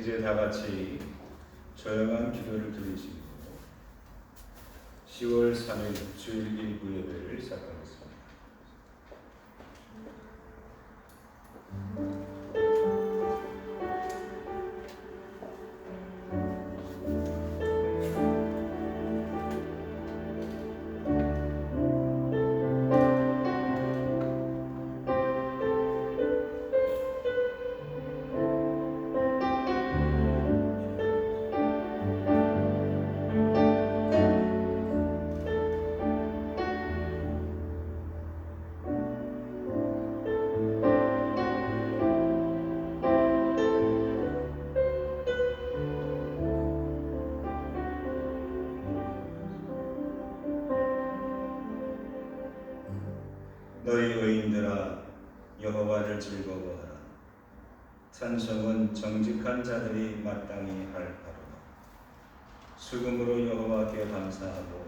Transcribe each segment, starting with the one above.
이제 다 같이 조용한 기도를 드리시고 10월 3일 주일 일부 예배를 시작하겠습니다. 너희 의인들아 여호와를 즐거워하라. 찬송은 정직한 자들이 마땅히 할 바로다. 수금으로 여호와께 감사하고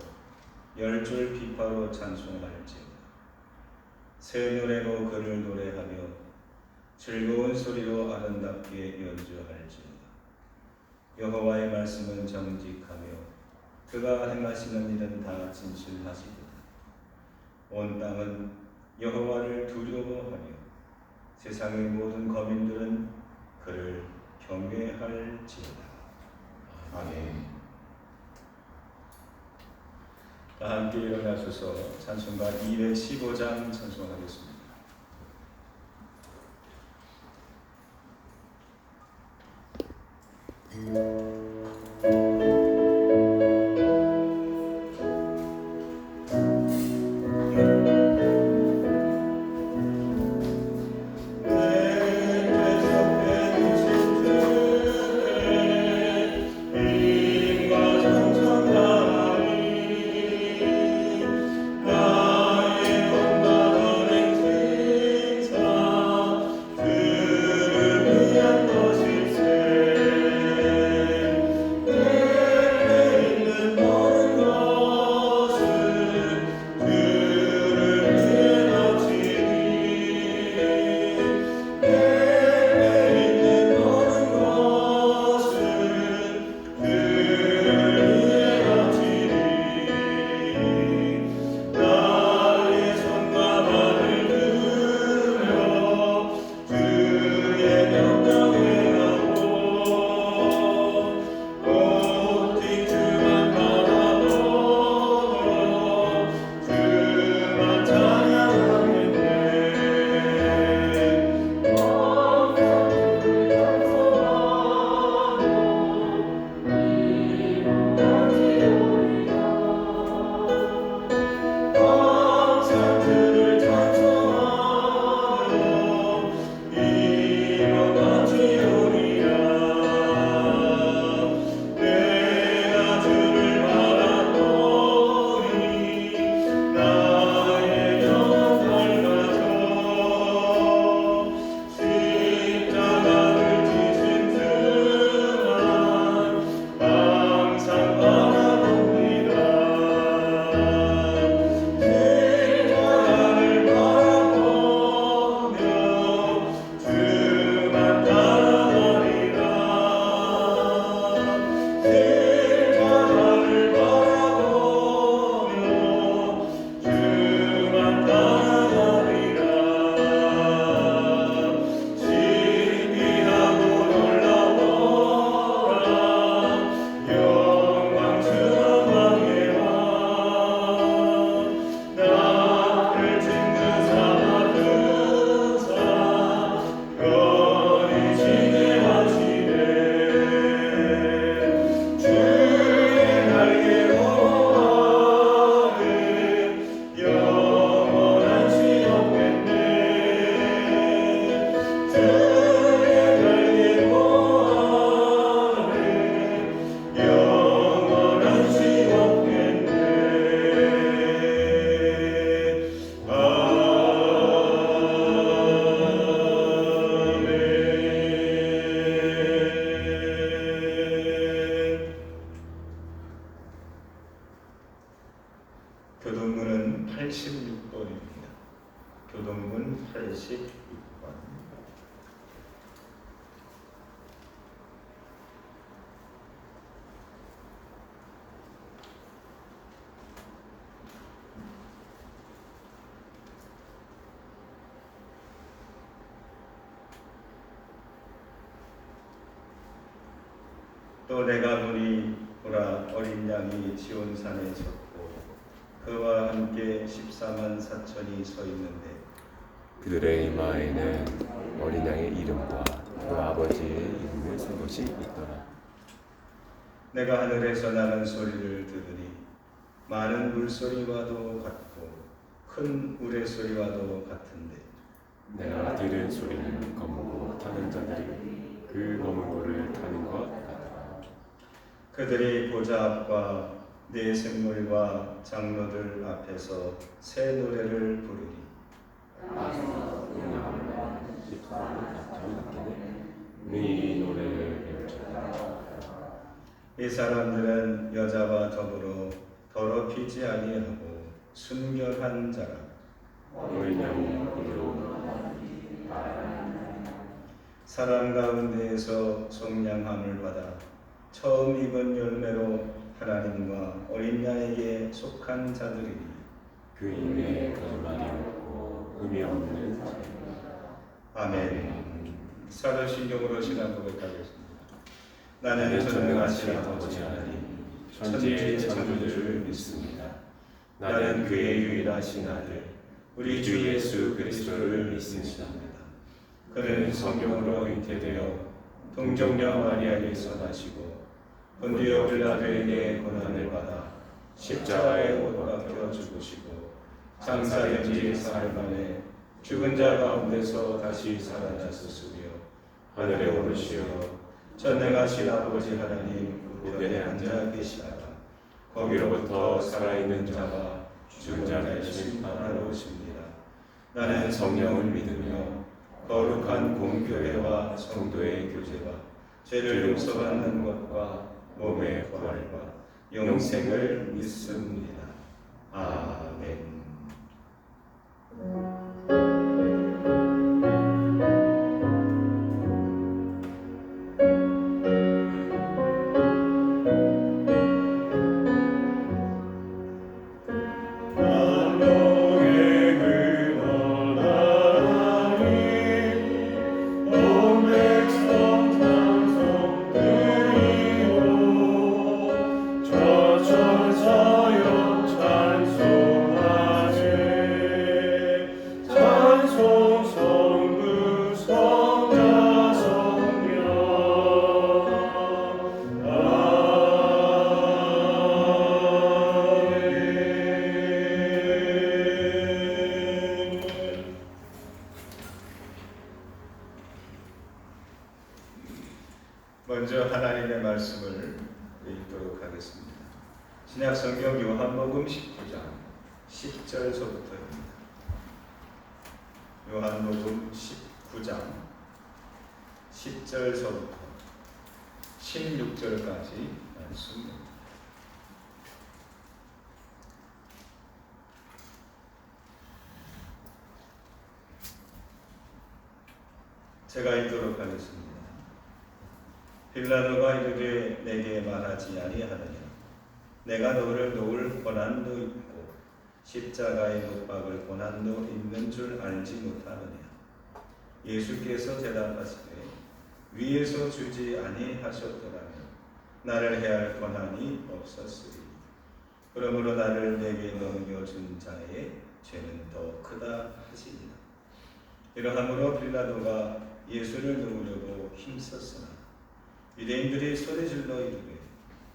열줄 비파로 찬송할지어다. 새 노래로 그를 노래하며 즐거운 소리로 아름답게 연주할지어다. 여호와의 말씀은 정직하며 그가 행하시는 일은 다 진실하시도다. 온 땅은 여호와를 두려워하며 세상의 모든 거민들은 그를 경외할지어다. 아멘. 다 함께 일어나셔서 찬송가 215장 찬송하겠습니다. 교동문은 86번입니다. 교동문 86번. 또 내가 보니 보라 어린 양이 지온산에 섰고 그와 함께 14만 4천이 서 있는데 그들의 이마에는 어린 양의 이름과 그 아버지의 이름을 쓴 것이 있더라. 내가 하늘에서 나는 소리를 들으니 많은 물소리와도 같고 큰 우레소리와도 같은데 내가 들은 소리는 검은 고 타는 자들이 그 검은 고를 타는 것 같더라. 그들이 보좌 앞과 네 생물과 장로들 앞에서 새 노래를 부르니 네 노래를 외쳤다. 이 사람들은 여자와 더불어 더럽히지 아니하고 순결한 자라. 어린 양이 이리로 사람 가운데에서 속량함을 받아 처음 입은 열매로 하나님과 어린 양에게 속한 자들이니 그 입에 거짓말이 없고 흠이 없는 아멘. 사도신경으로 시간 고백하겠습니다. 나는 전능하신 아버지 하나님 천지의 창조주를 믿습니다. 나는 그의 유일하신 아들 우리 주 예수 그리스도를 믿습니다. 그는 성령으로 잉태되어 동정녀 마리아에게서 나시고 본디오 빌라도에게 고난을 받아 십자가에 못 박혀 죽으시고 장사된 지 사흘 만에 죽은 자 가운데서 다시 살아나셨으며 하늘에 오르시어 전능하신 아버지 하나님 우편에 앉아 계시다가 거기로부터 살아있는 자와 죽은 자를 심판하러 오십니다. 나는 성령을 믿으며 거룩한 공교회와 성도의 교제와 죄를 용서받는 것과 몸의 부활과 영생을 믿습니다. 아멘. 먼저 하나님의 말씀을 읽도록 하겠습니다. 신약 성경 요한복음 19장 10절서부터입니다. 요한복음 19장 10절서부터 16절까지 말씀입니다. 제가 읽도록 하겠습니다. 빌라도가 이르되 내게 말하지 아니하느냐 내가 너를 놓을 고난도 있고 십자가에 못 박을 고난도 있는 줄 알지 못하느냐. 예수께서 대답하시되 위에서 주지 아니하셨더라면 나를 해할 권한이 없었으리. 그러므로 나를 내게 넘겨준 자의 죄는 더 크다 하시니라. 이러함으로 빌라도가 예수를 놓으려고 힘썼으나 유대인들이 소리질러 이르되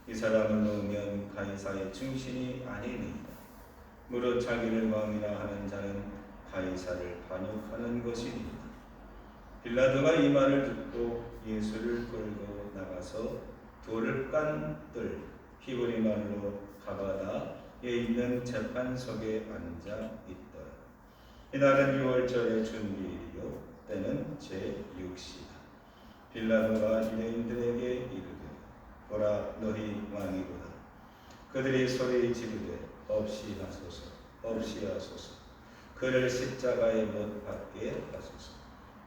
이 사람을 놓으면 가이사의 충신이 아니니이다. 무릇 자기를 왕이라 하는 자는 가이사를 반역하는 것이니이다. 빌라도가 이 말을 듣고 예수를 끌고 나가서 돌을 깐 뜰 히브리 말로 가바다에 있는 재판석에 앉아 있더라. 이날은 6월절의 준비일이요 때는 제6시다. 빌라도가 유대인들에게 이르되 보라 너희 왕이로다. 그들이 소리 지르되 없이 하소서 없이 하소서 그를 십자가에 못 박게 하소서.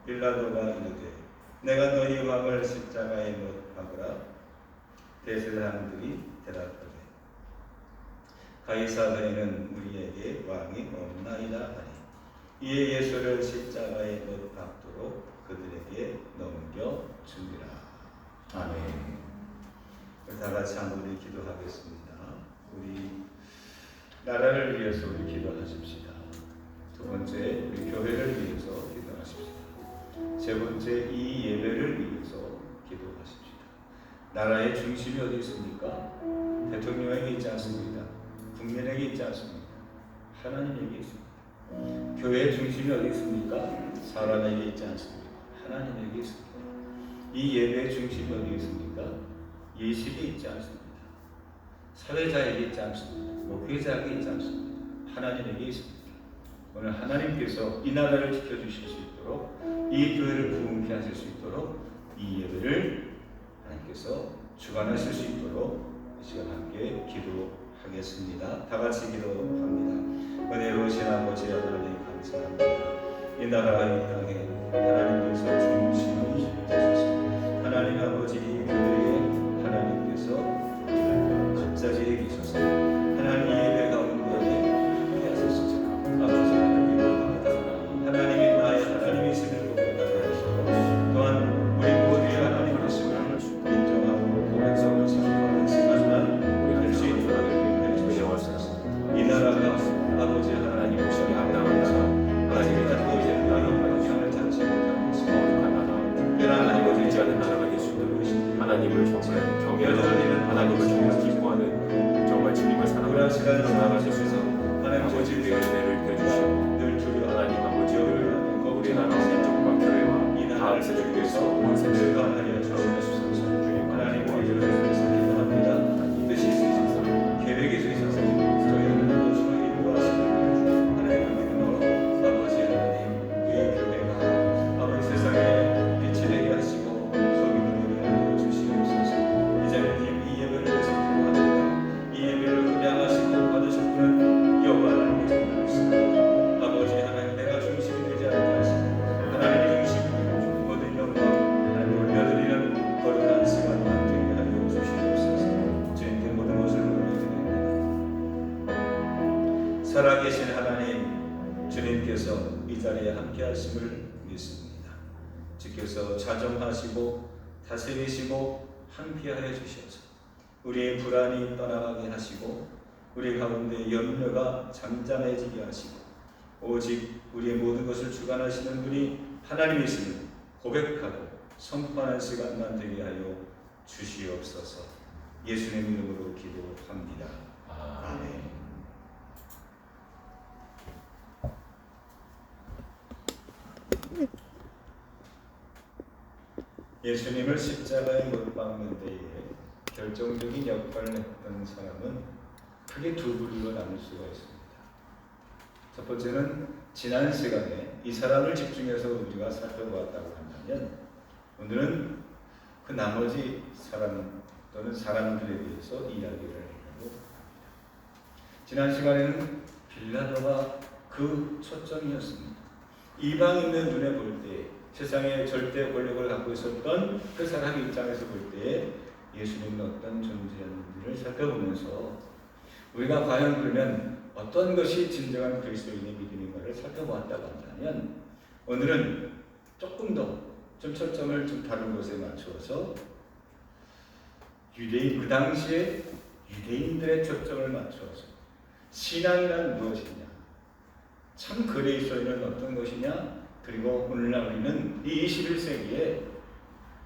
빌라도가 이르되 내가 너희 왕을 십자가에 못 박으라. 대제사장들이 대답하되 가이사에는 우리에게 왕이 없나이다 하니 이에 예수를 십자가에 못 박도록 그들에게 넘겨주니라. 아멘. 우리 다 같이 한번 우리 기도하겠습니다. 우리 나라를 위해서 우리 기도하십시다. 두 번째, 우리 교회를 위해서 기도하십시다. 세 번째, 이 예배를 위해서 기도하십시다. 나라의 중심이 어디 있습니까? 대통령에게 있지 않습니다. 국민에게 있지 않습니다. 하나님에게 있습니다. 교회의 중심이 어디 있습니까? 사람에게 있지 않습니다. 하나님에게 있습니다. 이 예배의 중심이 어디 있습니까? 예식에 있지 않습니다. 사회자에게 있지 않습니다. 목회자에게 있지 않습니다. 하나님에게 있습니다. 오늘 하나님께서 이 나라를 지켜주실 수 있도록, 이 교회를 부흥케 하실 수 있도록, 이 예배를 하나님께서 주관하실 수 있도록 이 시간 함께 기도하겠습니다. 다 같이 기도합니다. 은혜로우신 아버지 하나님 감사합니다. 이 나라 이 땅에 하나님께서 중심이 되소서. 하나님 아버지 이 교회에 하나님께서 갑자기에 계셔서 하나님 예배 가운데 함께 하소서. 아버지 하나님 기도합니다. 하나님이 나의 하나님이심을 고백하게 하시고 또한 우리 모두의 하나님 되심을 인정하고 고백하고 선포하는 시간만 할 수 있도록 해주시옵소서. 이 나라가 아버지 하나님 오심이 합당하다. 하나님의 뜻대로 영향을 잡지 못하고 있습니다. 그러나 하나님을 되지 않는 나라가 될 수 있도록 하나님을 정말 경외하는, 하나님을 정말 기뻐하는, 정말 주님을 사랑하는 나라가 될 수 있어서 하나님 아버지의 은혜를 펴주시고 늘 주여 하나님 아버지를 우리 나라 민족과 교회와 다음 세대를 위해서 온 세대를 하나님 주옵소서. 하나님 우리를 위해서 기도합니다. 이 뜻이 있으셔서 계획이 있으셔서 저희를 도우시고 인도하시는 하나님을 믿음으로 아버지 하나님 이 교회가 아버지 세상에 빛이 되게 하시고 소비를 하여 주시옵소서. 이제는 이 예배를 위해서 기도합니다. 이 예배를 음양하시고 받으실 분은 여호와 하나님의 전능하시고 아버지 하나님 내가 중심이 되지 않게 하시고 하나님의 중심이 되고 모든 영광 하나님 올려드리는 거룩한 시간만 되게 하여 주시옵소서. 주님께 모든 것을 올려드립니다. 살아계신 하나님 주님께서 이 자리에 함께 하심을 믿습니다. 주께서 자정하시고 다스리시고 함께하여 주셔서 우리의 불안이 떠나가게 하시고 우리 가운데 염려가 잠잠해지게 하시고 오직 우리의 모든 것을 주관하시는 분이 하나님이심을 고백하고 선포하는 시간만 되게 하여 주시옵소서. 예수님 이름으로 기도합니다. 아멘. 예수님을 십자가에 못 박는 데에 결정적인 역할을 했던 사람은 크게 두 부류로 나눌 수가 있습니다. 첫 번째는 지난 시간에 이 사람을 집중해서 우리가 살펴보았다고 한다면 오늘은 그 나머지 사람 또는 사람들에 대해서 이야기를 하려고 합니다. 지난 시간에는 빌라도가 그 초점이었습니다. 이방인의 눈에 볼 때 세상에 절대 권력을 갖고 있었던 그 사람 입장에서 볼 때 예수님은 어떤 존재였는지를 살펴보면서 우리가 과연 그러면 어떤 것이 진정한 그리스도인의 믿음인가를 살펴보았다고 한다면 오늘은 조금 더 좀 초점을 좀 다른 곳에 맞추어서 유대인 그 당시에 유대인들의 초점을 맞추어서 신앙이란 무엇이냐, 참 그리스도인은 어떤 것이냐, 그리고 오늘날 우리는 이 21세기에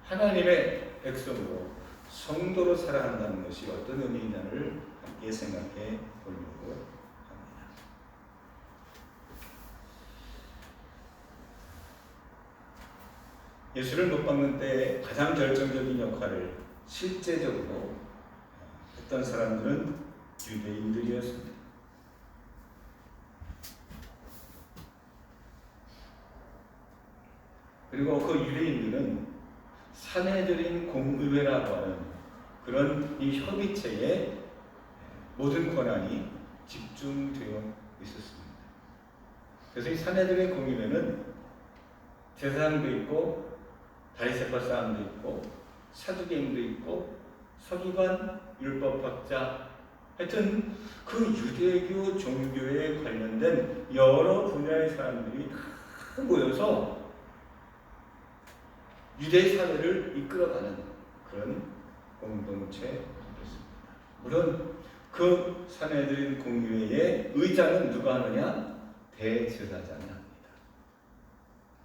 하나님의 백성으로 성도로 살아간다는 것이 어떤 의미냐를 함께 생각해 보려고 합니다. 예수를 못 박는 때 가장 결정적인 역할을 실제적으로 했던 사람들은 유대인들이었습니다. 그리고 그 유대인들은 사내들인 공의회라고 하는 그런 이 협의체에 모든 권한이 집중되어 있었습니다. 그래서 이 사내들의 공의회는 제사장도 있고 다리세파 사람도 있고 사두개인도 있고 서기관, 율법학자, 하여튼 그 유대교 종교에 관련된 여러 분야의 사람들이 다 모여서 유대 사회를 이끌어가는 그런 공동체였습니다. 물론 그 사내들인 공의회의 의장은 누가 하느냐? 대제사장이 합니다.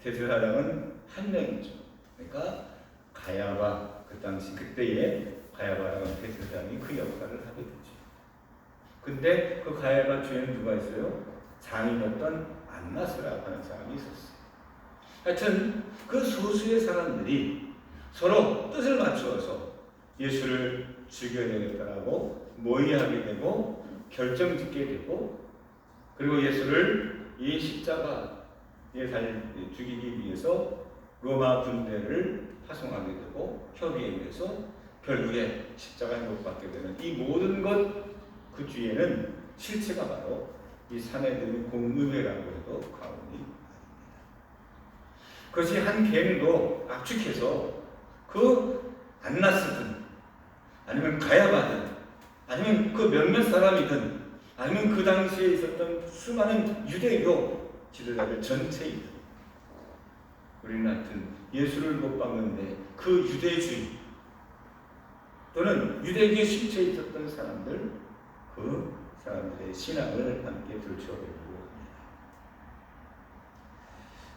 대제사장은 한 명이죠. 그러니까 가야바, 그 당시 그때의 가야바라는 대제사장이 그 역할을 하게 되죠. 근데 그 가야바 뒤에는 누가 있어요? 장인이었던 안나스라고 하는 사람이 있었어요. 하여튼 그 소수의 사람들이 서로 뜻을 맞추어서 예수를 죽여야 되겠다라고 모의하게 되고 결정짓게 되고, 그리고 예수를 이 십자가에 죽이기 위해서 로마 군대를 파송하게 되고 협의에 의해서 결국에 십자가에 못 박게 되는 이 모든 것, 그 뒤에는 실체가 바로 이 사내들의 공의회라고 해도 과언이 아닙니다. 그것이 한 갱도 압축해서 그 안나스든 아니면 가야바든 아니면 그 몇몇 사람이든 아니면 그 당시에 있었던 수많은 유대교 지도자들 전체이든, 우리는 하여튼 예수를 못 박는데 그 유대주의 또는 유대교의 실체에 있었던 사람들, 그 사람들의 신앙을 함께 들춰보려고 합니다.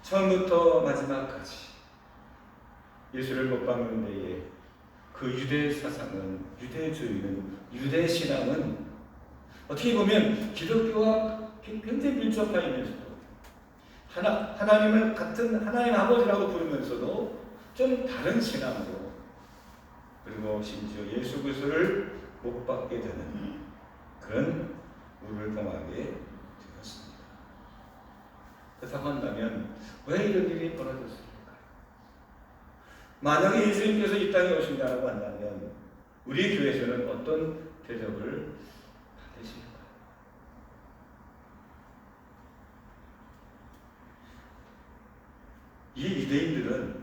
처음부터 마지막까지 예수를 못 박는 데에 그 유대 사상은, 유대주의는, 유대 신앙은 어떻게 보면 기독교와 굉장히 밀접하면서도 하나님을 같은 하나님 아버지라고 부르면서도 좀 다른 신앙으로, 그리고 심지어 예수 그리스도를 못 받게 되는 그런 우를 범하게 되었습니다. 그렇다고 한다면 왜 이런 일이 벌어졌을까요? 만약에 예수님께서 이 땅에 오신다고 한다면 우리 교회에서는 어떤 대접을 받으실까요? 이 유대인들은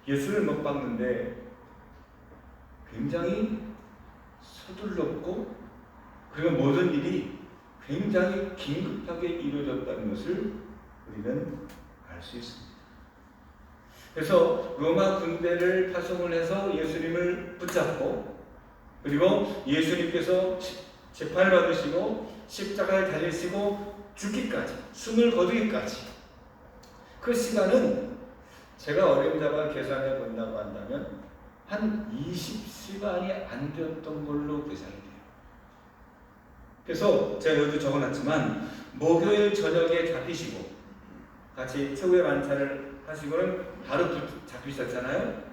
예수를 못 박는데 굉장히 서둘렀고, 그리고 모든 일이 굉장히 긴급하게 이루어졌다는 것을 우리는 알 수 있습니다. 그래서 로마 군대를 파송을 해서 예수님을 붙잡고, 그리고 예수님께서 재판을 받으시고 십자가에 달리시고 죽기까지, 숨을 거두기까지, 그 시간은 제가 어림잡아 계산해 본다고 한다면 한 20시간이 안 되었던 걸로 계산이 돼요. 그래서 제가 여기도 적어놨지만 목요일 저녁에 잡히시고 같이 최후의 만찬을 하시고는 바로 잡히셨잖아요.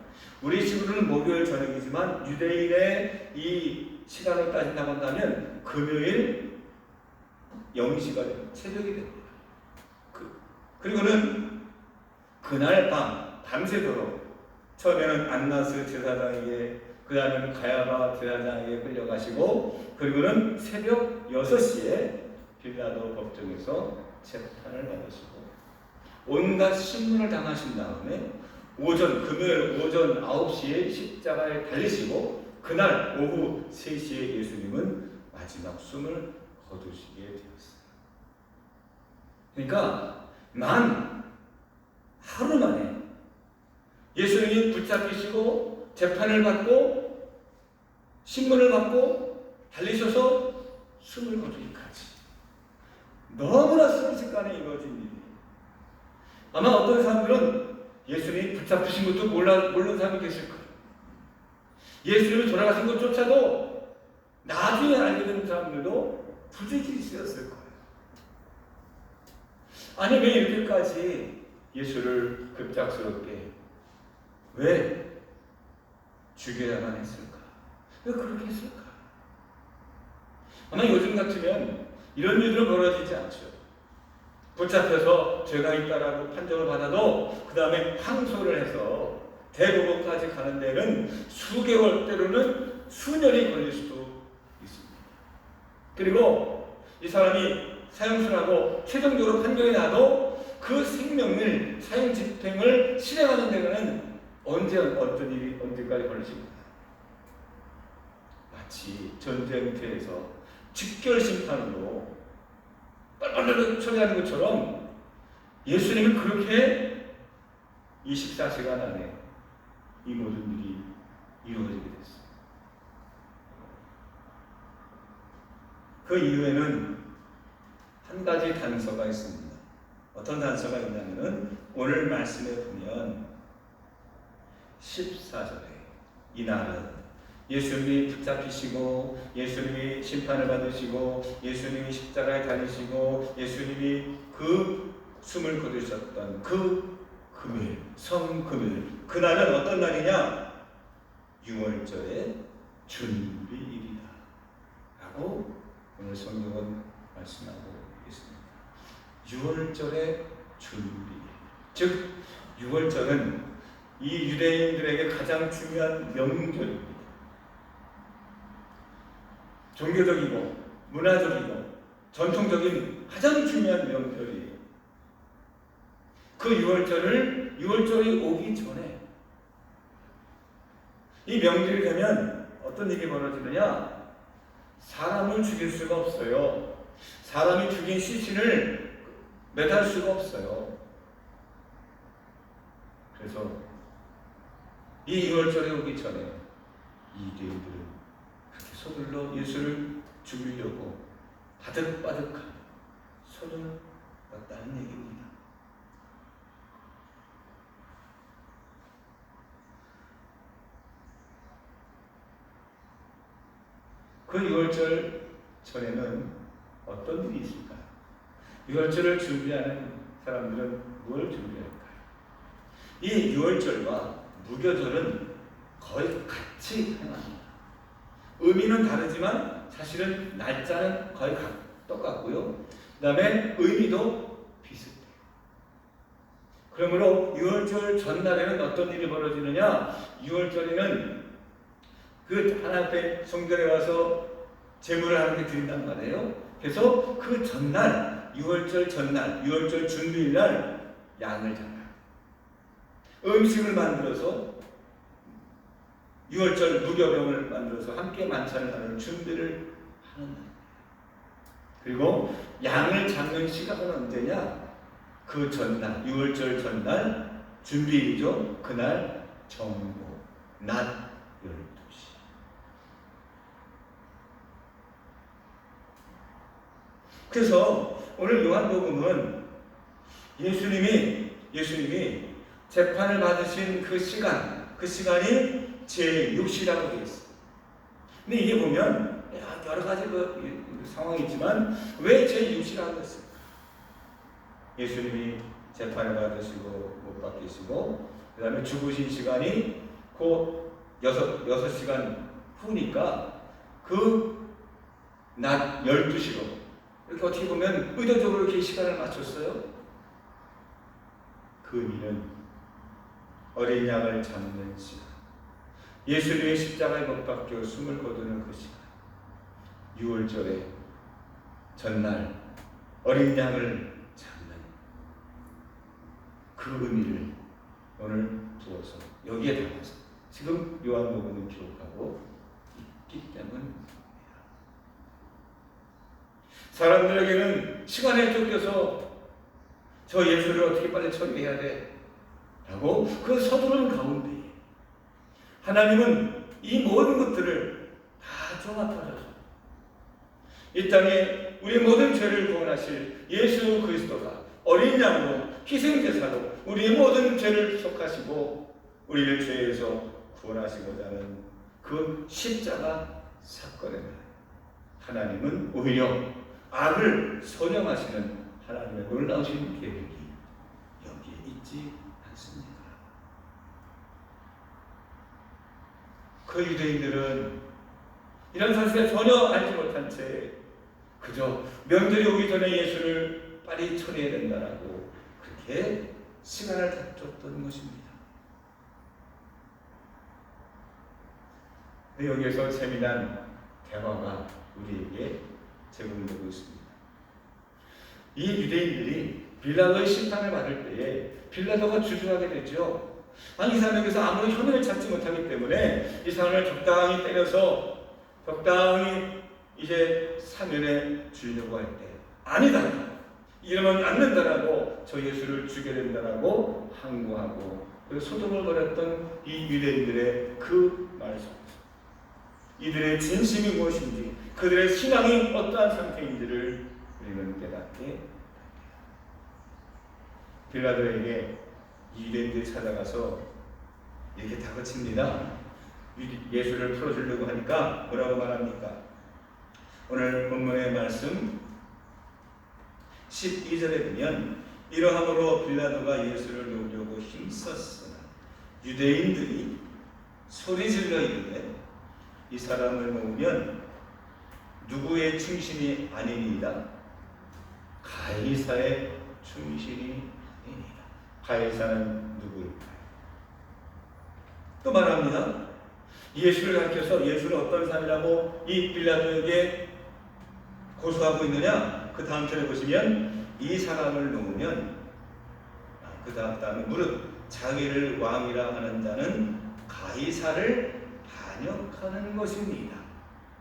우리 식으로는 목요일 저녁이지만 유대인의 이 시간을 따진다고 한다면 금요일 0시가 새벽이 됩니다. 그리고는 그날 밤새도록 처음에는 안나스 제사장에게, 그 다음에는 가야바 제사장에게 끌려가시고, 그리고는 새벽 6시에 빌라도 법정에서 재판을 받으시고 온갖 신문을 당하신 다음에 금요일 오전 9시에 십자가에 달리시고, 그날 오후 3시에 예수님은 마지막 숨을 거두시게 되었어요. 그러니까 하루 만에 예수님이 붙잡히시고 재판을 받고 신문을 받고 달리셔서 숨을 거두기까지 너무나 순식간에 이루어진 일이, 아마 어떤 사람들은 예수님이 붙잡히신 것도 모르는 사람이 계실 거예요. 예수님이 돌아가신 것조차도 나중에 알게 되는 사람들도 부지런히 있었을 거예요. 아니, 왜 이렇게까지 예수를 급작스럽게 왜 죽여야만 했을까? 왜 그렇게 했을까? 아마 요즘 같으면 이런 일들은 벌어지지 않죠. 붙잡혀서 죄가 있다라고 판정을 받아도 그 다음에 항소를 해서 대법원까지 가는 데는 수개월, 때로는 수년이 걸릴 수도 있습니다. 그리고 이 사람이 사형수라고 최종적으로 판결이 나도 그 생명을, 사형 집행을 실행하는 데는 어떤 일이 언제까지 걸리십니까? 마치 전쟁터에서 직결 심판으로 빨빨빨 처리하는 것처럼 예수님은 그렇게 24시간 안에 이 모든 일이 이루어지게 됐어요. 그 이후에는 한 가지 단서가 있습니다. 어떤 단서가 있냐면은 오늘 말씀에 보면 14절에 이날은 예수님이 붙잡히시고 예수님이 심판을 받으시고 예수님이 십자가에 달리시고 예수님이 그 숨을 거두셨던 그 금요일, 성금요일, 그날은 어떤 날이냐? 6월절의 준비일이다 라고 오늘 성경은 말씀하고 있습니다. 6월절의 준비일, 즉 6월절은 이 유대인들에게 가장 중요한 명절입니다. 종교적이고 문화적이고 전통적인 가장 중요한 명절이에요. 그 6월절이 오기 전에 이 명절이 되면 어떤 일이 벌어지느냐? 사람을 죽일 수가 없어요. 사람이 죽인 시신을 매달 수가 없어요. 그래서 이 6월절이 오기 전에 유대인들은 그렇게 서둘러 예수를 죽이려고 바득바득한 손을 놨다는 얘기입니다. 그 6월절 전에는 어떤 일이 있을까요? 6월절을 준비하는 사람들은 뭘 준비할까요? 이 6월절과 무교절은 거의 같이 행합니다. 의미는 다르지만 사실은 날짜는 거의 똑같고요. 그 다음에 의미도 비슷해요. 그러므로 6월절 전날에는 어떤 일이 벌어지느냐? 6월절에는 그 하나님 앞에 성전에 와서 제물을 하나님께 드린단 말이에요. 그래서 그 전날, 6월절 전날, 6월절 준비일날 양을 잡아요. 음식을 만들어서 6월절 무교병을 만들어서 함께 만찬을 하는 준비를 하는 날. 그리고 양을 잡는 시간은 언제냐? 그 전날, 6월절 전날 준비일이죠. 그날 정오, 낮 12시. 그래서 오늘 요한복음은 예수님이 재판을 받으신 그 시간이 제6시라고 되어 있어요. 근데 이게 보면 여러 가지 상황이 있지만 왜 제6시라고 했어요? 예수님이 재판을 받으시고 못 박히시고 그 다음에 죽으신 시간이 그 6시간 후니까 그 낮 12시로 이렇게 어떻게 보면 의도적으로 이렇게 시간을 맞췄어요. 그 의미는 어린 양을 잡는 시간, 예수님의 십자가에 못 박혀 숨을 거두는 그 시간, 6월절의 전날 어린 양을 잡는 그 의미를 오늘 두어서 여기에 담아서 지금 요한복음은 기록하고 있기 때문입니다. 사람들에게는 시간에 쫓겨서 저 예수를 어떻게 빨리 처리해야 돼 라고 그 서두른 가운데 하나님은 이 모든 것들을 다 종합하셔서 이 땅에 우리 모든 죄를 구원하실 예수 그리스도가 어린 양으로 희생제사로 우리의 모든 죄를 속하시고 우리를 죄에서 구원하시고자 하는 그 십자가 사건에 하나님은 오히려 악을 선영하시는 하나님의 놀라우신 계획이 여기에 있지 않습니까? 그 유대인들은 이런 사실을 전혀 알지 못한 채 그저 명절이 오기 전에 예수를 빨리 처리해야 된다라고 그렇게 시간을 다퉜던 것입니다. 근데 여기에서 재미난 대화가 우리에게 제공되고 있습니다. 이 유대인들이 빌라도의 심판을 받을 때에 빌라도가 주저하게 되죠. 아니 이 사람에게서 아무런 혐의를 찾지 못하기 때문에 이 사람을 적당히 때려서 적당히 이제 사면에 주려고 할 때 아니다, 이러면 안 된다라고 저 예수를 죽여야 된다라고 항고하고 소동을 벌였던 이 유대인들의 그 말 속에서 이들의 진심이 무엇인지 그들의 신앙이 어떠한 상태인지를 우리는 깨닫게 빌라도에게 유대인들이 찾아가서 이렇게 다그칩니다. 예수를 풀어주려고 하니까 뭐라고 말합니까? 오늘 본문의 말씀 12절에 보면 이러함으로 빌라도가 예수를 놓으려고 힘썼으나 유대인들이 소리질러 이르되 이 사람을 놓으면 누구의 충신이 아니니이다. 가이사의 충신이니이다. 가이사는 누구일까요? 또 말합니다. 예수를 가르쳐서 예수는 어떤 사람이라고 이 빌라도에게 고소하고 있느냐? 그 다음 절에 보시면 이 사람을 놓으면 그 다음에 무릇 자기를 왕이라 하는 자는 가이사를 반역하는 것입니다.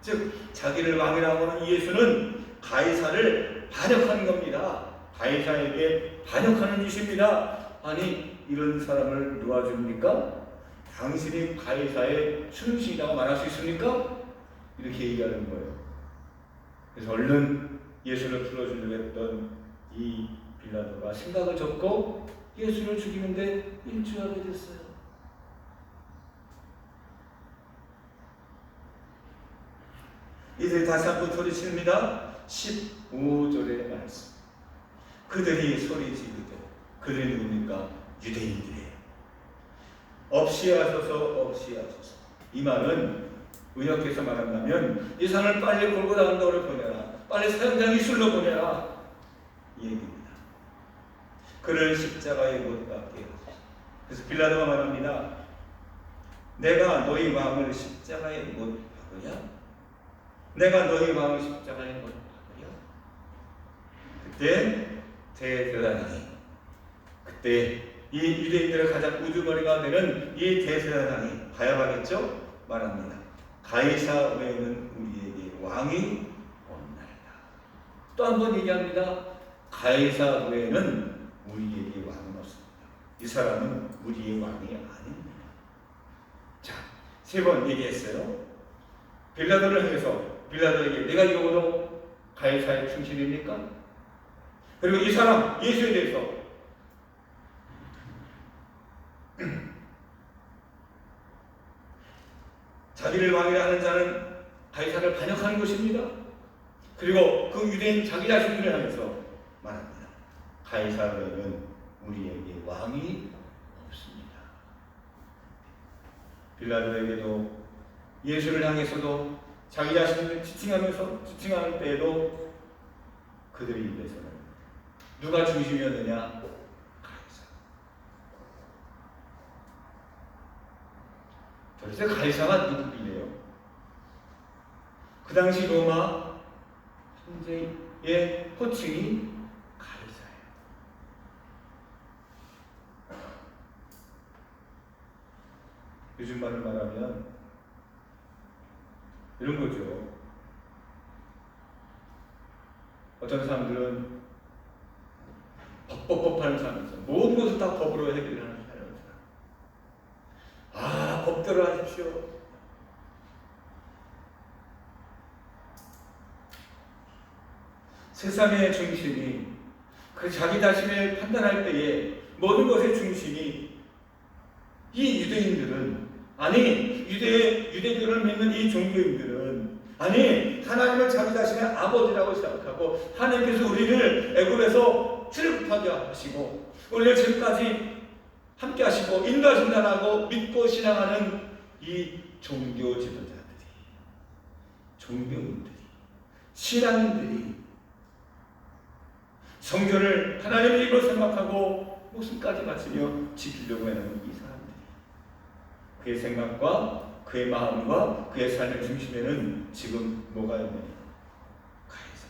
즉 자기를 왕이라고 하는 예수는 가이사를 반역하는 겁니다. 가이사에게 반역하는 짓입니다. 아니 이런 사람을 놓아줍니까? 당신이 가이사의 충신이라고 말할 수 있습니까? 이렇게 얘기하는 거예요. 그래서 얼른 예수를 풀어주려고 했던 이 빌라도가 생각을 접고 예수를 죽이는데 일주하게 됐어요. 이제 다시 한번 소리칩니다. 15절의 말씀. 그들이 소리 지르되 그들이 누굽니까? 유대인들이에요. 없이 하소서 없이 하소서. 이 말은 의역해서 말한다면 이 사람을 빨리 골고 나간다고 보내라. 빨리 사형장 이술로 보내라. 이 얘기입니다. 그를 십자가에 못 박게 하소서. 그래서 빌라도가 말합니다. 내가 너희 왕을 십자가에 못 박으랴? 내가 너희 왕을 십자가에 못 박으랴? 그때 대제사장이 그때 이 유대인들의 가장 우두머리가 되는 이 대제사장이 가야바겠죠? 말합니다. 가이사 외에는 우리에게 왕이 없나이다. 또 한 번 얘기합니다. 가이사 외에는 우리에게 왕은 없습니다. 이 사람은 우리의 왕이 아닙니다. 자, 3번 얘기했어요. 빌라도를 향해서 빌라도에게 내가 이러고도 가이사의 충신입니까? 그리고 이 사람 예수에 대해서 자기를 왕이라 하는 자는 가이사를 반역하는 것입니다. 그리고 그 유대인 자기 자신들을 향해서 말합니다. 가이사 외에는 우리에게 왕이 없습니다. 빌라도에게도 예수를 향해서도 자기 자신을 지칭하는 때에도 그들의 입에서는 누가 중심이었느냐? 가이사. 도대체 가이사가 누구길래요? 그 당시 로마 현재의 호칭이 가이사예요. 요즘 말을 말하면 이런 거죠. 어떤 사람들은 법하는 사람이 있어요. 모든 것을 다 법으로 해결하는 사람이 있어요. 아, 법대로 하십시오. 세상의 중심이 그 자기 자신을 판단할 때에 모든 것의 중심이 이 유대인들은 아니 유대교를 믿는 이 종교인들은 아니 하나님을 자기 자신의 아버지라고 생각하고 하나님께서 우리를 애굽에서 출애굽하게 하시고 우리를 지금까지 함께 하시고 인도하신다라고 믿고 신앙하는 이 종교 지도자들이 종교인들이 신앙인들이 성전을 하나님의 일로 생각하고 목숨까지 바치며 지키려고 하는 이 사람들이 그의 생각과 그의 마음과 그의 삶의 중심에는 지금 뭐가 있느냐? 가이사.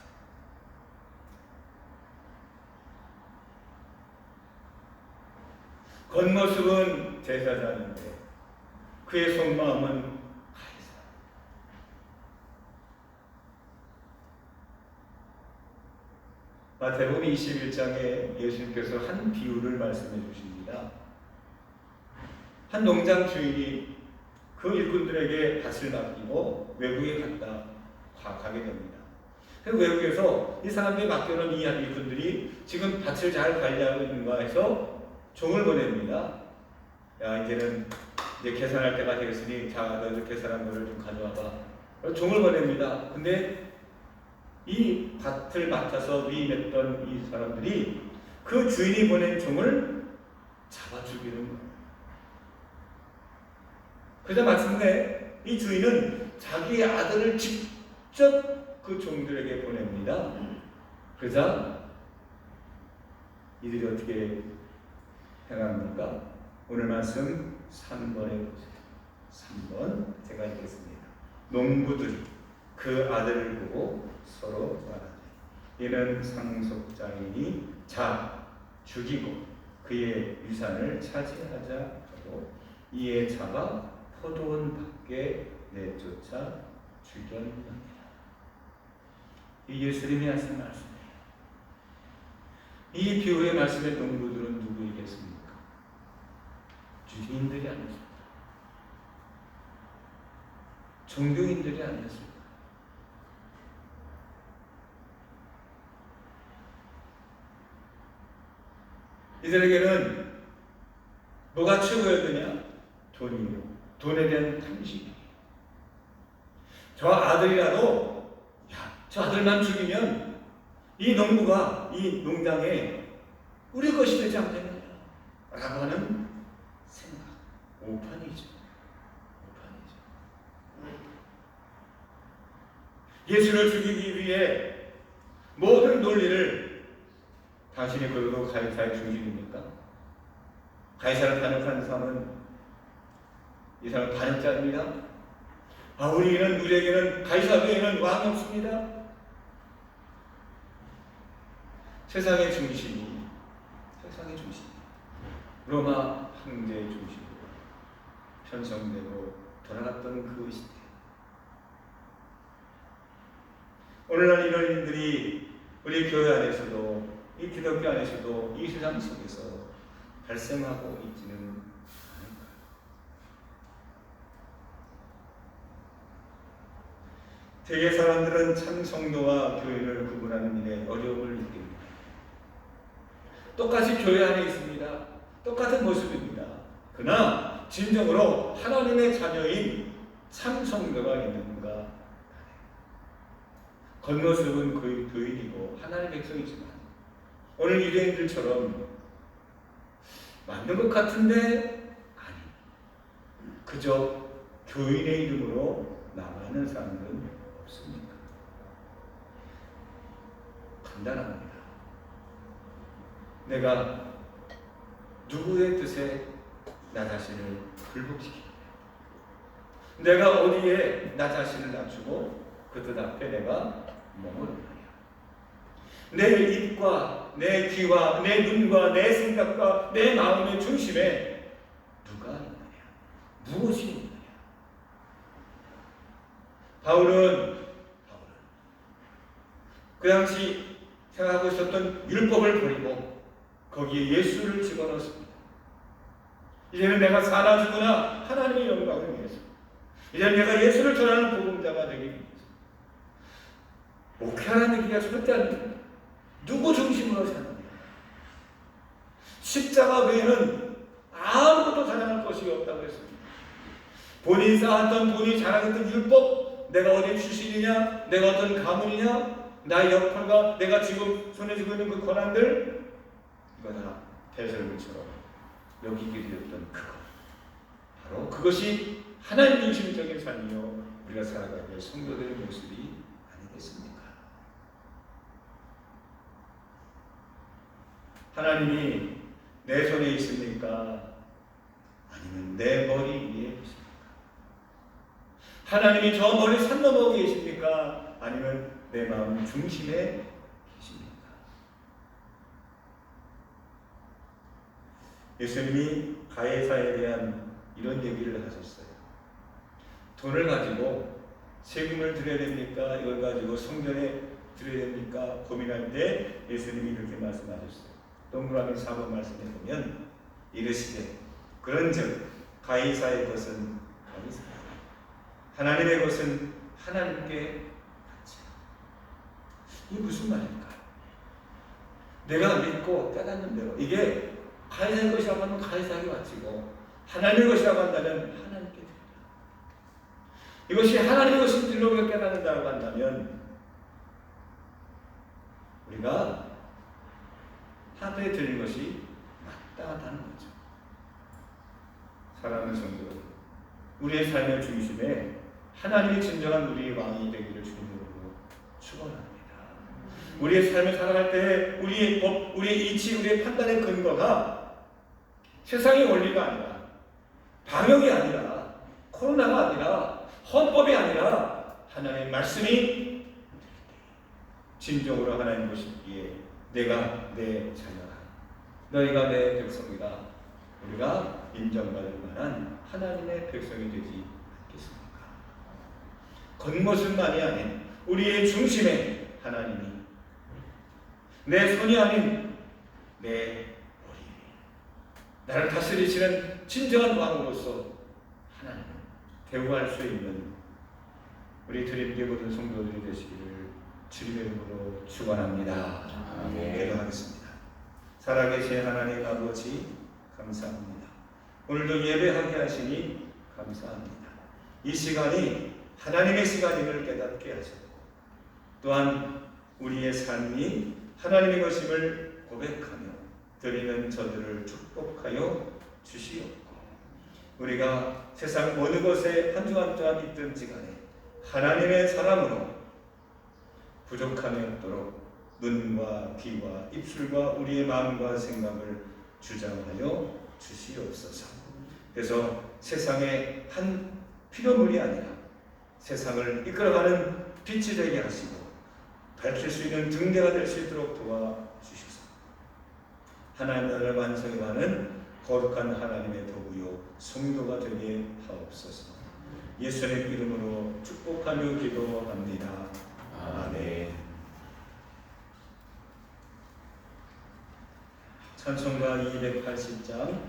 겉모습은 제사장인데 그의 속마음은 가이사. 마태복음 21장에 예수님께서 한 비유를 말씀해 주십니다. 한 농장 주인이 그 일꾼들에게 밭을 맡기고 외부에 갔다 가게 됩니다. 그래서 외국에서 이 사람들이 맡겨놓은 이 일꾼들이 지금 밭을 잘 관리하고 있는가 해서 종을 보냅니다. 야, 이제 계산할 때가 되었으니 자, 너희들 계산한 거를 좀 가져와봐. 종을 보냅니다. 근데 이 밭을 맡아서 위임했던 이 사람들이 그 주인이 보낸 종을 잡아 죽이는 거예요. 그래서 마침내 이 주인은 자기의 아들을 직접 그 종들에게 보냅니다. 그러자 이들이 어떻게 행합니까? 오늘 말씀 3번에 보세요. 3번 제가 읽겠습니다. 농부들이 그 아들을 보고 서로 말하되 이는 상속자이니 자 죽이고 그의 유산을 차지하자 하고 이에 잡아 포도원 밖에 내쫓아 죽였느니라. 이 예수님이 하신 말씀이에요. 이 비유의 말씀의 농부들은 누구이겠습니까? 주인들이 아니었습니다. 종교인들이 아니었습니다. 이들에게는 뭐가 최고였느냐? 돈이요. 돈에 대한 탐심이. 저 아들이라도 저 아들만 죽이면 이 농부가 이 농장에 우리 것이 되지 않겠느냐 라고 하는 생각. 오판이죠. 예수를 죽이기 위해 모든 논리를 당신이 그래도 가이사의 중심입니까? 가이사를 반역하는 사람은 이 사람은 반역자입니다. 우리에게는 가이사 외에는 왕이 없습니다. 세상의 중심 로마 황제의 중심으로 편성되고 돌아갔던 그 시대. 오늘날 이런 일들이 우리 교회 안에서도 이 기독교 안에서도 이 세상 속에서 발생하고 있지는 않을까요? 대개 사람들은 참 성도와 교회를 구분하는 일에 어려움을 느낍니다. 똑같이 교회 안에 있습니다. 똑같은 모습입니다. 그러나 진정으로 하나님의 자녀인 참 성도가 있는가? 겉모습은 거의 교인이고 하나님의 백성이지만 오늘 유대인들처럼 맞는 것 같은데 아니, 그저 교인의 이름으로 남아있는 사람들은 없습니다. 간단합니다. 내가 누구의 뜻에 나 자신을 굴복시키느냐, 내가 어디에 나 자신을 낮추고 그 뜻 앞에 내가 머무르느냐, 내 입과 내 귀와 내 눈과 내 생각과 내 마음의 중심에 누가 있느냐, 무엇이 있느냐. 바울은 그 당시 생각하고 있었던 율법을 버리고 거기에 예수를 집어넣었습니다. 이제는 내가 사나 죽으나 하나님의 영광을 위해서, 이제는 내가 예수를 전하는 복음자가 되기 위해서 목회하는 얘기가 절대 아닙니다. 누구 중심으로 사느냐. 십자가 외에는 아무것도 자랑할 것이 없다고 했습니다. 본인이 쌓았던, 본인이 자랑했던 율법, 내가 어디 출신이냐, 내가 어떤 가문이냐, 나의 역할과 내가 지금 손에 쥐고 있는 그 권한들, 이거 다 배설물처럼 여기게 되었던 그것, 바로 그것이 하나님 중심적인 삶이요 우리가 살아가야 될 성도들의 모습이 아니겠습니까? 하나님이 내 손에 있습니까? 아니면 내 머리 위에 계십니까? 하나님이 저 멀리 산 넘어 계십니까? 아니면 내 마음 중심에 계십니까? 예수님이 가해사에 대한 이런 얘기를 하셨어요. 돈을 가지고 세금을 드려야 됩니까? 이걸 가지고 성전에 드려야 됩니까? 고민할 때 예수님이 그렇게 말씀하셨어요. 동그라미 4번 말씀에 보면 이르시되 그런즉 가이사의 것은 가이사, 하나님의 것은 하나님께 이게 무슨 말일까요? 내가 믿고 깨닫는 대로 이게 가해자의 것이라고 하면 가해자에게 바치고 하나님의 것이라고 한다면 하나님께 드립니다. 이것이 하나님의 것인지로 우리가 깨닫는다고 한다면 우리가 하늘에 드린 것이 마땅하다는 거죠. 사랑하는 성도, 우리의 삶의 중심에 하나님이 진정한 우리의 왕이 되기를 주님으로 축원합니다. 우리의 삶을 살아갈 때 우리의 법, 우리의 이치, 우리의 판단의 근거가 세상의 원리가 아니라 방역이 아니라 코로나가 아니라 헌법이 아니라 하나님의 말씀이 진정으로 하나님 보시기에 내가 내 자녀다, 너희가 내 백성이다, 우리가 인정받을 만한 하나님의 백성이 되지 않겠습니까? 겉모습만이 아닌 우리의 중심에 하나님이, 내 손이 아닌 내 머리, 나를 다스리시는 진정한 왕으로서 하나님을 대우할 수 있는 우리 드림교회 모든 성도들이 되시기를 주님의 이름으로 축원합니다. 기도하겠습니다. 살아계신 하나님 아버지, 감사합니다. 오늘도 예배하게 하시니 감사합니다. 이 시간이 하나님의 시간임을 깨닫게 하셨고, 또한 우리의 삶이 하나님의 것임을 고백하며 드리는 저들을 축복하여 주시옵고, 우리가 세상 어느 곳에 한 주 한 주 있든지 간에 하나님의 사람으로 부족함이 없도록 눈과 귀와 입술과 우리의 마음과 생각을 주장하여 주시옵소서. 그래서 세상의 한 피조물이 아니라 세상을 이끌어가는 빛이 되게 하시고 밝힐 수 있는 등대가 될 수 있도록 도와주시소서. 하나님 나라를 완성해가는 거룩한 하나님의 도구요 성도가 되게 하옵소서. 예수의 이름으로 축복하며 기도합니다. 아멘. 찬송가 280장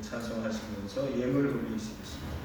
찬송하시면서 예물 올리시겠습니다.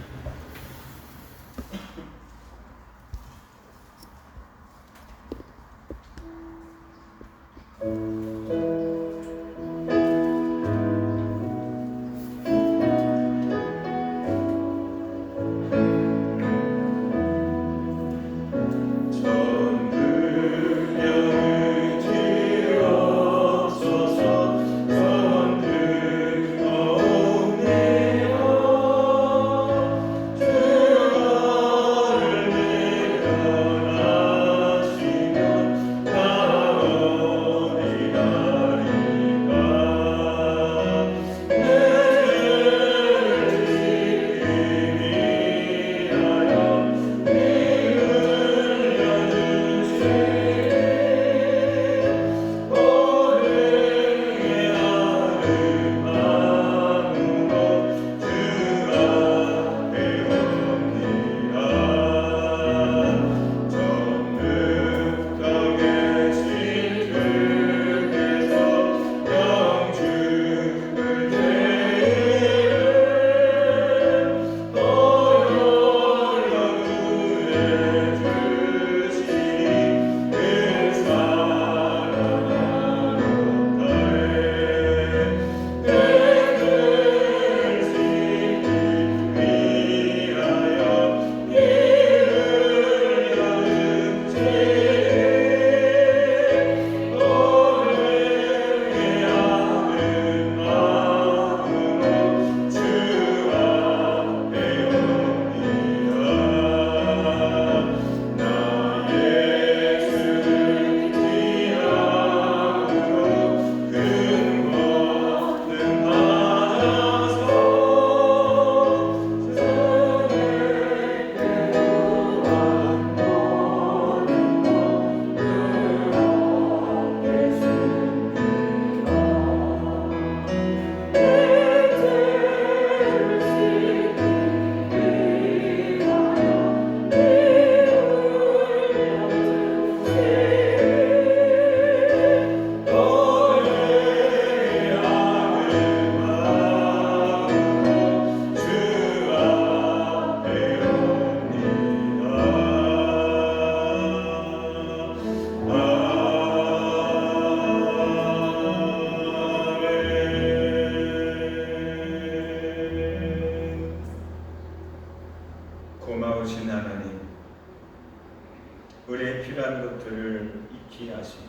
지키 하시고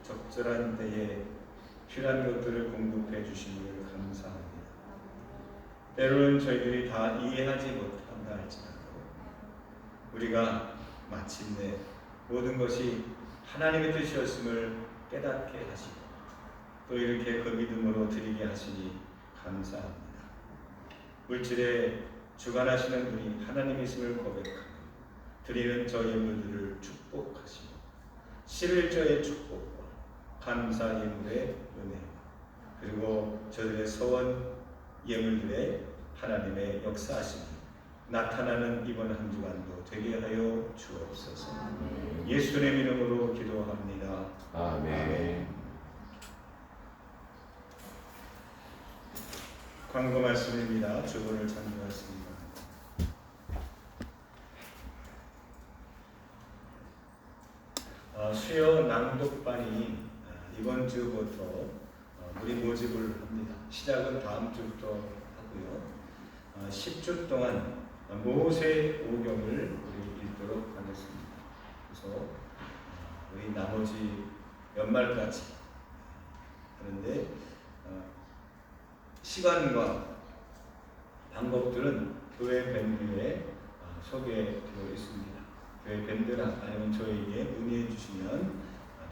적절한 때에 필요한 것들을 공급해 주심을 감사합니다. 때로는 저희들이 다 이해하지 못한다 할지라도 우리가 마침내 모든 것이 하나님의 뜻이었음을 깨닫게 하시고 또 이렇게 그 믿음으로 드리게 하시니 감사합니다. 물질에 주관하시는 분이 하나님이심을 고백하며 드리는 저 예물들을 축복하시고 11조의 축복과 감사 예물의 은혜 그리고 저들의 소원 예물들의 하나님의 역사하심이 나타나는 이번 한 주간도 되게 하여 주옵소서. 예수님의 이름으로 기도합니다. 아멘. 광고 말씀입니다. 주보를 참조하십니다. 수요 낭독반이 이번 주부터 우리 모집을 합니다. 시작은 다음 주부터 하고요. 10주 동안 모세 오경을 우리 읽도록 하겠습니다. 그래서 우리 나머지 연말까지 하는데 시간과 방법들은 교회 밴드에 소개되어 있습니다. 교회 밴드나 아니면 저에게 문의해 주시면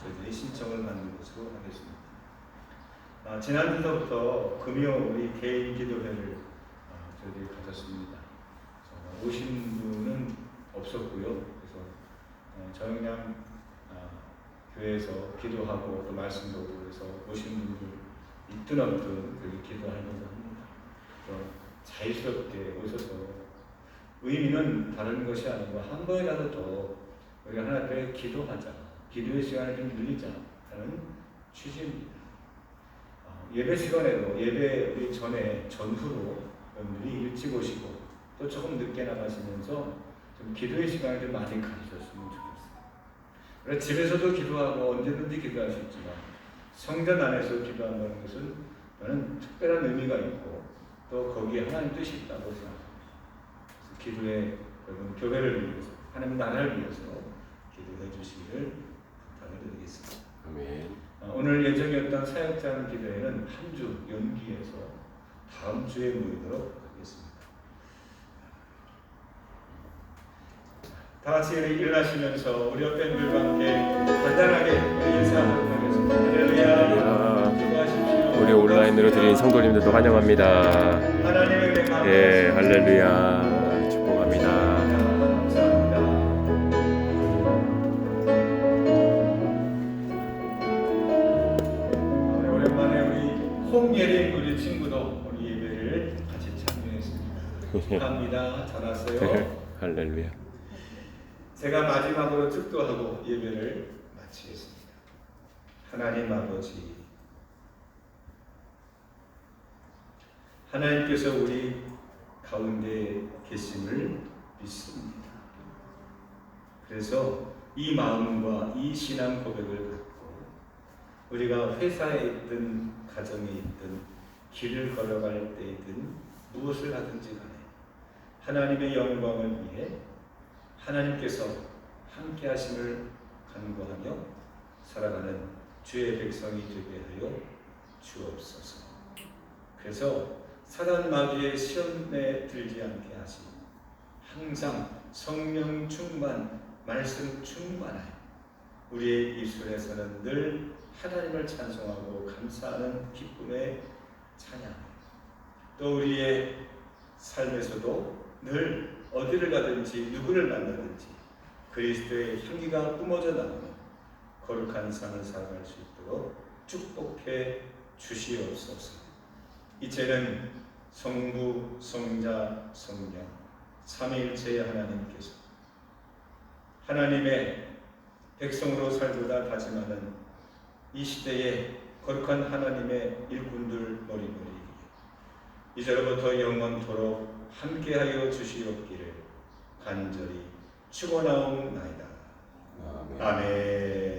저희들이 신청을 받는 것으로 하겠습니다. 지난주부터 금요 우리 개인 기도회를 저희들이 가졌습니다. 오신 분은 없었고요. 그래서 저녁량 교회에서 기도하고 또 말씀 보고 해서 오신 분들 있든 없든 그렇게 기도하려고 합니다. 그래서 자유스럽게 오셔서 의미는 다른 것이 아니고 한 번이라도 더 우리가 하나님 앞에 기도하자, 기도의 시간을 좀 늘리자 하는 취지입니다. 예배 시간에도 예배 우리 전에 전후로 여러분들이 일찍 오시고 또 조금 늦게 나가시면서 좀 기도의 시간을 좀 많이 가지셨으면 좋겠어요. 그래서 집에서도 기도하고 언제든지 기도할 수 있지만 성전 안에서 기도한다는 것은 저는 특별한 의미가 있고 또 거기에 하나님 뜻이 있다고 생각합니다. 그래서 기도에 여러분 교회를 위해서 하나님 나라를 위해서 기도해 주시기를 부탁을 드리겠습니다. 아멘. 오늘 예정이었던 사역장 기도회는 한 주 연기해서 다음 주에 모이도록 하겠습니다. 다 같이 일어나시면서 우리 밴드들과 함께 간단하게 인사하도록 하겠습니다. 할렐루야. 수고하십시오. 우리 온라인으로 드린 성도님들도 환영합니다. 하나님의 은혜 감사합니다. 예, 할렐루야. 축복합니다. 감사합니다. 오랜만에 우리 홍예린 우리 친구도 우리 예배를 같이 참여했습니다. 축하합니다. 잘 왔어요. 할렐루야. 제가 마지막으로 축도하고 예배를 마치겠습니다. 하나님 아버지, 하나님께서 우리 가운데 계심을 믿습니다. 그래서 이 마음과 이 신앙 고백을 갖고 우리가 회사에 있든 가정에 있든 길을 걸어갈 때이든 무엇을 하든지 간에 하나님의 영광을 위해 하나님께서 함께 하심을 간구하며 살아가는 주의 백성이 되게 하여 주옵소서. 그래서 사단 마귀의 시험에 들지 않게 하시고 항상 성령 충만, 말씀 충만하여 우리의 입술에서는 늘 하나님을 찬송하고 감사하는 기쁨의 찬양, 또 우리의 삶에서도 늘 어디를 가든지 누구를 만나든지 그리스도의 향기가 뿜어져 나오며 거룩한 삶을 살아갈 수 있도록 축복해 주시옵소서. 이제는 성부, 성자, 성령 삼위일체의 하나님께서 하나님의 백성으로 살고자 다짐하는 이 시대의 거룩한 하나님의 일꾼들 머리머리 이제로부터 영원토록 함께하여 주시옵기를 간절히 축원하옵나이다. 아멘.